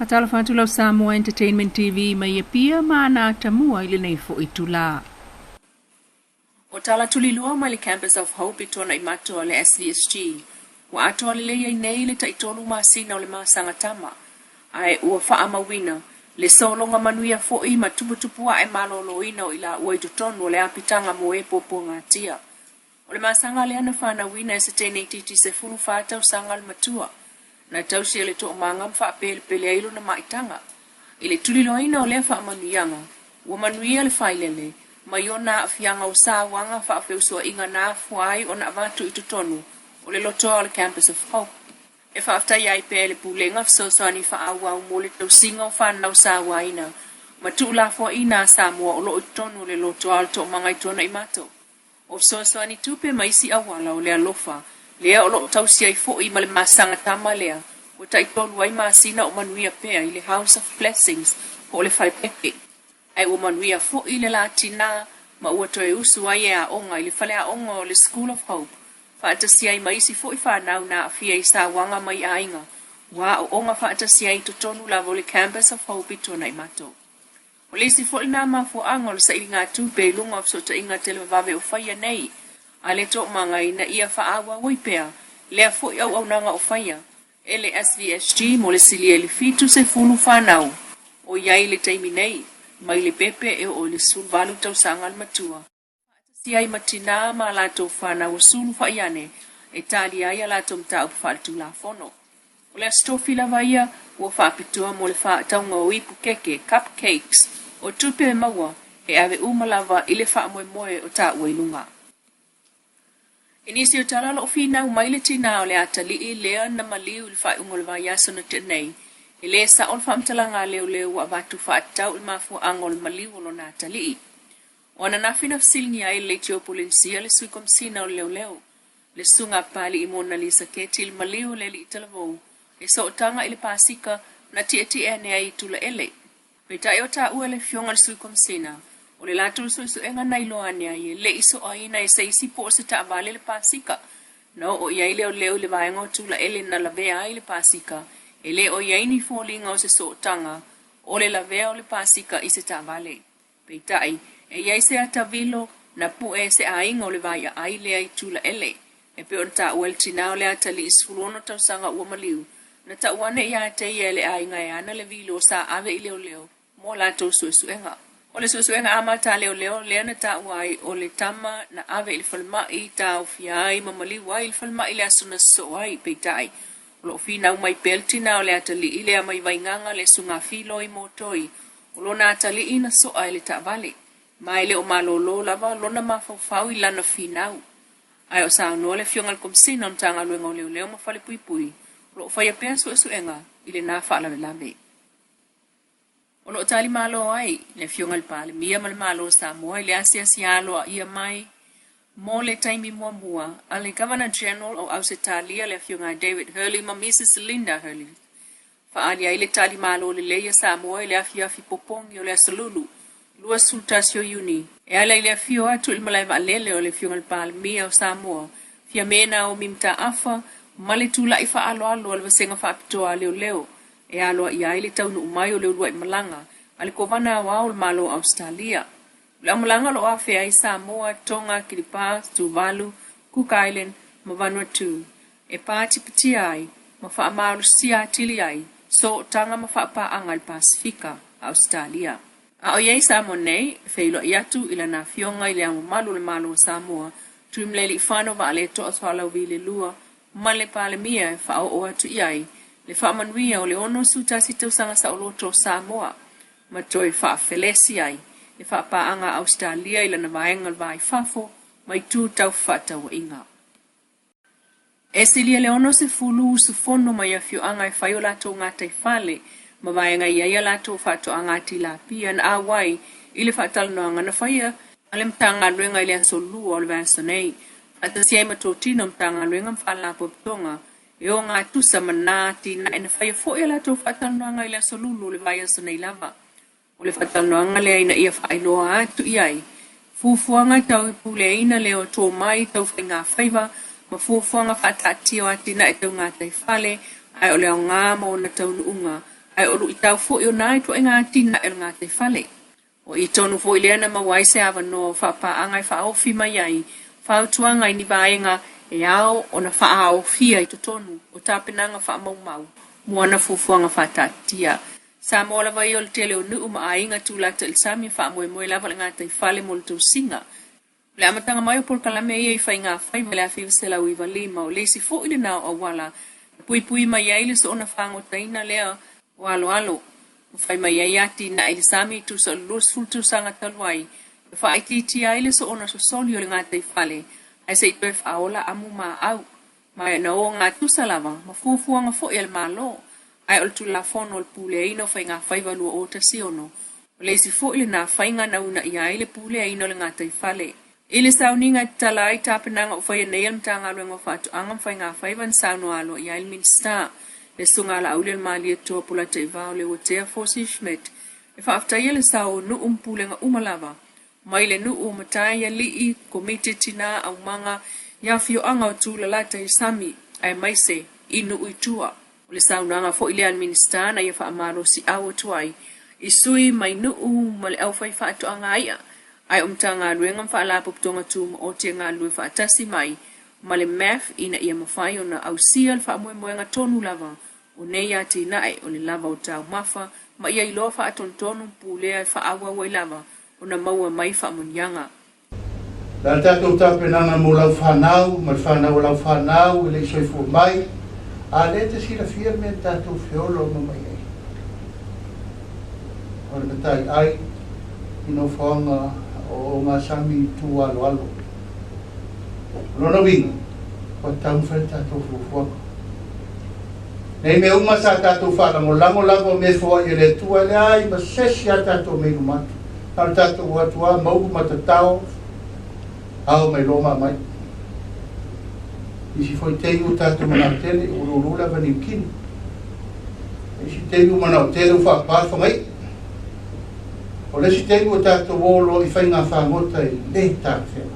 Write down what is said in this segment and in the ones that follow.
Fatala fatula Samoa Entertainment TV mai pia mana tamua ile nei fo itula. O tala tulilua mai le Campus of Hope itona imato le SVSG. Wa ato le ia nei le taitolu masina o le masanga tama. Ai ua faa mawina. Le solonga manuia fo i matuputupua e maloloina o ila ua itutonu le apitanga mo e popo ngatia. O le masanga le ana fana wina e se tene titi se fulu fata usanga le matua. Na tausi ele to manga mfa pele ailu na maitanga. Ile tuliloina o le fa manuianga. Ua manuia le failele. Maiona afianga usa wanga fa afeusua inga na fuai o na vatu itutonu. O le loto le Campus of Hope. E fa afta iai pele pulenga fsosani fa awa umole tausinga o fa na usa waina. Matu la fo ina Samoa o lo itutonu le loto alto manga itona imato. O fsosani tupe maisi awala o le alofa. Lea o lo tausia i fo i male masanga tama lea. O taitolu ai masina o manuia pea i le House of Blessings o le faipepe. Ai o manuia fo i le latina ma ua toe usu ai e a onga i le fale a onga o le School of Hope. Faatasia i maisi fo i whanau na afia i sa wanga mai a inga. Wa o onga faatasia i totonu la le Campus of Hope i tona i mato. O le si fo i nga mafo anga o sa ili ngā tupe i lunga of sota inga tele vave o whaia nei. A le to mangai na ia whaawa waipea, lea fo i au nanga o whaia. E le SVSG mo le sili e le fitu se fulu whanau. O iai le taimi nei, mai le pepe e o le sulvalu tau sangal matua. Si ai matina ma la tau whanau o sulu whaiane, e tali ai a la tau mta upa whaltu la fono. O le astofi la vaia, ua whapitua mo le whaataunga o ipu keke, cupcakes, o tupe e maua, e ave umalava i le whaamoe moe o ta uailunga. Inisi o tala lo fina umaile tina o le atali i lea na maliu il fai ungol va yaso na tenei. I le sa on famtala ngā leo leo wa vatu whaatau il mafu angol maliu lo na atali i. O na nafina fsilingi ai le teopolensia le suikom sina o leo leo. Le sunga pali i Mona Lisa keti il maliu le li italavou. E so tanga ili pasika na tieti ene ai tula ele. Peta e o ta ua le fionga le suikom sina. O le latu su enga nai loane ai, le iso aina e se isi po se ta vale le pasika. No, o iai leo leo le vaenga tula ele na lavea ai le pasika. E le o iai ni fōlinga o se so tanga, o le lavea o le pasika i se ta vale. Peitai, e iai se atavilo na pu e se ainga o le vaia ai le ai tula ele. E pe on ta ueltina o le atali isfulono tau sanga ua maliu. Na ta uane ia te ia le ainga e ana le vilo sa ave i leo leo. Mo lato su enga. O le susuenga amata leo lea na ta uai o le tama na ave ili falmai ta o fiai mamali wai ili falmai le asuna so ai peitai. O lo fina umai peltina o le atali ile amai vainganga le sunga filo i motoi. O lo na atali ina so ai le ta vale. Mai le o malolo lava lo na mafau i lana finau. Ai o sa no le fiongal komsina on tanga luenga o leo mafale pui. O lo faya pea suenga ile na faala lave. O lo tali malo ai, le fiongal pale, mia mal malo Samoa, le asia sialo a ia mai, mo le taimi mua, a le Governor General o Ausitalia le fionga David Hurley ma Mrs. Linda Hurley. Fa ali ai le tali malo le leia Samoa, le afia fi popongi o le asalulu, lua sultasio uni. E ala le afio atu il malai va lele o le fiongal pale, mia o Samoa, fia mena o mimta afa, male tula ifa alo al vasenga fa apitoa leo. E aloa i aile taunu umai o leo lua i malanga, ale kovana wao le malo Australia. Le malanga lo afe ai Samoa, Tonga, Kiribati, Tuvalu, Cook Island, ma Vanuatu. E pāti piti ai, ma wha amaru sia tili ai, so tanga ma wha pa angal Pasifika, Australia. A o iei Samoa nei, feilo i atu ila na fionga i le amu malu le malo Samoa, tuimleli i whano wa ale to aswala wile lua, ma le pale mia e wha o atu i ai, le whaamanuia o le ono sutasi tausanga sa oloto Samoa. Ma toi whaafelesi ai. Le whaapaanga Australia ila na vaengal vai fafo, mai tū tau whata wa inga. E silia le ono se fulu su fono mai a fio anga e whaio lato ngātai whale, ma vaenga ia lato whato angati la pia na awai, ili whatalanoanga na whaia, ale mtanga luenga ili anso lua o le vansonei. Ata siai matotino mtanga luenga mfalapo ptonga, e o ngā tusa manati na ena whaia fo ia lato whatalanoanga ili anso lulu le vai anso nei lava. O le whatalanoanga lea ina ia whailoa atu iai. Fufuanga tau i pule ina leo tō mai tau whai ngā whaiva, ma fufuanga whatatio ati na e tau ngā tai whale, ai o leo ngā mo na tau nuunga, Ai o lui tau fo i o nai tu ngā tina el ngā te whale. O i tonu fo i lea na mawai se awa no whapa angai wha ofi mai ai, wha tuanga i ni vaenga e ao o na wha ofia i to tonu o tāpenanga wha mau muana fufuanga wha tatia. Samoa-Leilua i o le tele o nuu ma ainga tūlata il sami wha moe lava le ngā te whale mo le tau singa. Le amatanga mai o porkalame ia i whai ngā whai ma le awhiwa se lau i walima o leisi fo i le nao a wala. Pui mai ai le so ona whango taina lea o alo. Whai mai ai ati na i le sami tu sa lus fultu sanga talwai. Wha iti ai le so ona so soli o le ngā te whale. Ai se i tue whaola amu ma au. Mai na o ngā tusa lava, ma fuafuanga fo i al malo. Ai ol tu la fono ol pule aino whai ngā whaiva lua o ta siono. O leisi fo i le nā whainga na una i ai le pule aino le ngā te whale. Ile sauninga tala ai tāpenanga o whai neil mtanga luengo whatu angam whai ngā whaivan sauno alo i ail minsta. Le sunga la aulel malia toa pula te vao le o tea fosi shmet. E whaaftai le sao nu umpulenga umalava. Mai le nu umatai ya lii komite tina au manga ya fio anga o tūla lata i sami ai maise i nu uitua. O le saunanga fo ile al minsta na ia wha amaro si awa tuai. I sui mai nu ma le au whai whaatu anga aia. Ai umtanga luenga wha ala puptonga tūma o te ngā lue wha atasi mai. Ma le maf ina ia mawhai o na au sial wha moenga tonu lava. O nei ati nae o le lava o tau mafa. Ma ia iloa wha aton tonu pulea wha awa wai lava. O na maua mai wha munyanga. La tatou tapenanga mo lau whanau, ma whanau lau whanau, le soifo mai. A le te sila fia me tatou whiolo ma mai ai. O le matai ai, ino whaanga o ngā sami tu alo. Lona winga, o tau whai tatou fuafuaka. Nei me uma sa tatou whalango lango me fua i le tua le ai, ma sesi a tatou me lumatu. Tau tatou atua, mauku matatao, au mai loma mai. Isi foi teiu tatou manatele, ururula vanikini. Isi teiu manatele whapawha mai. O lesi teiu tatou olo I whai ngā whamota I le tāwhea.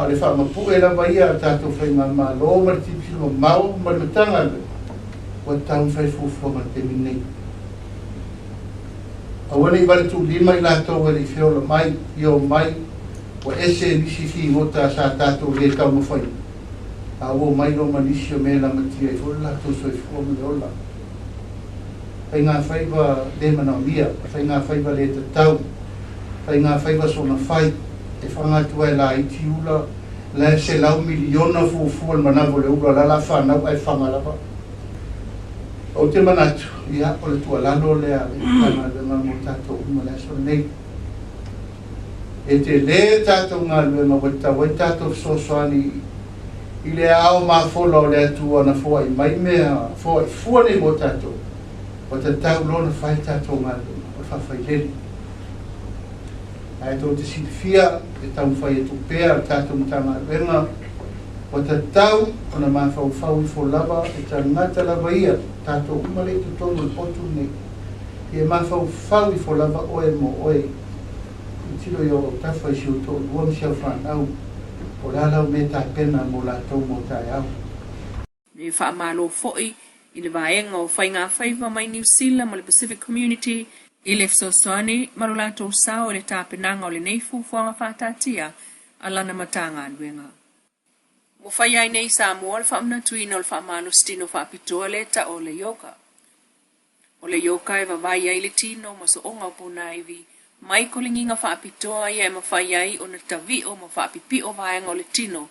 Le whamapu e lawa ia tatou whai ngā malo, maritipi ma mau, marimatanga le. Wa tau whai fufuanga te minei. Awana I wale tu lima I lātou wale I whiola mai, io mai, wa ese nisi fi ngota sa tātou le tau mawhai. Awo mai lo manisi o me la matia I ola, tau soi fuama le ola. Whai ngā whaiva le mana mia, whai ngā whaiva le tatau, whai ngā whaiva sona whai, e whangatua e la iti ula, la se lau miliona fufual manawo le ula, la whanau ai whangarapa. O te manatu, ia o le tua lalo lea, e tana le ngā mo tātou uma lea so nei. E te le tātou ngā lue ma wata, wai tātou sosoani, I le ao ma fola o lea tua na fua I mai mea, fua I fua nei mo tātou. O te tau lona whai tātou ngā lue, o whawhai leni. Ai tō te silifia, e tau whai e tupea, tātou mtanga renga, o te tau, o na mawhau whau I fo lava, e ta ngata lava ia, tātou umale tu tonu I potu nei. E mawhau whau I fo lava oe mo oe. I tiro I o tawhai si o tō, uam siau whanau, o lalau me tā pena mo la tau mo tai au. E whaamalo foi, I le vaenga o whai ngā whaiva mai New Zealand, mo le Pacific Community, I le fsosoni, maro lātou sao le tāpenanga o le neifu fuanga whātātia, a lana matanga aluenga. Mo whai ai nei Samoa le whaamna tuina o le whaamalo stino whaapitoa le ta o le yoga. O le yoga e wawai ai le tino ma so onga puna iwi, mai ko le nginga whaapitoa ia e mawhai ai o na tavi o ma whaapipi o vaenga o le tino,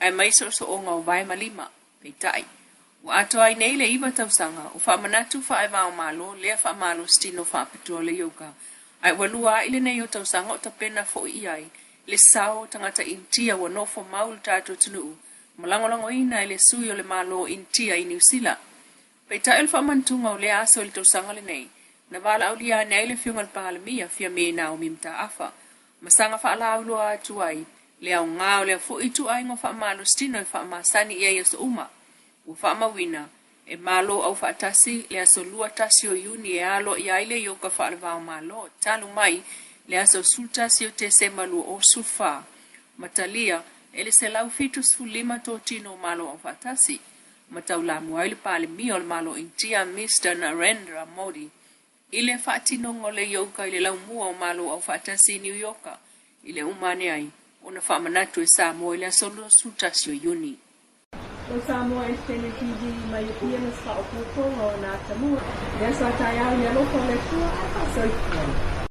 ai mai so onga o vai malima, peitai. Wa ato ai nei le iwa tausanga, o whaamanatu whaewa o malo, lea whaamalo stino whaapitua le yoga. Ai walua ile nei o tausanga o tapena fo I ai, le sao tangata intia wa nofo maul tātou tunu, malangolango ina le sui o le malo intia I New Zealand. Peita el whaamantunga o le aso le tausanga le nei, na wala au lia nei le fiungal pahalamia fia me na o mimta afa. Masanga whaala au loa atu ai, le au ngā o le fo itu ai ngo whaamalo stino e whaamasani ia yaso uma. O whaamawina, e malo au whaatasi, le aso lua tasi o iuni e alo I aile yoga whaalawao malo, talu mai, le aso sultasi o te semalu o sulfa. Matalia, ele se lau fitus fulima tō tino malo au whaatasi. Mataula mua ile pale mi o le malo intia Mr. Narendra Modi. Ile whaatinongo le ioka ile lau mua o malo au whaatasi New Yorka. Ile umane ai. Ona whaamanatu e Samoa ile asolo sutasio yuni. O Samoa Entertainment TV mai ia na sa o na Samoa. Ia sa tai au ia loko le tua a sa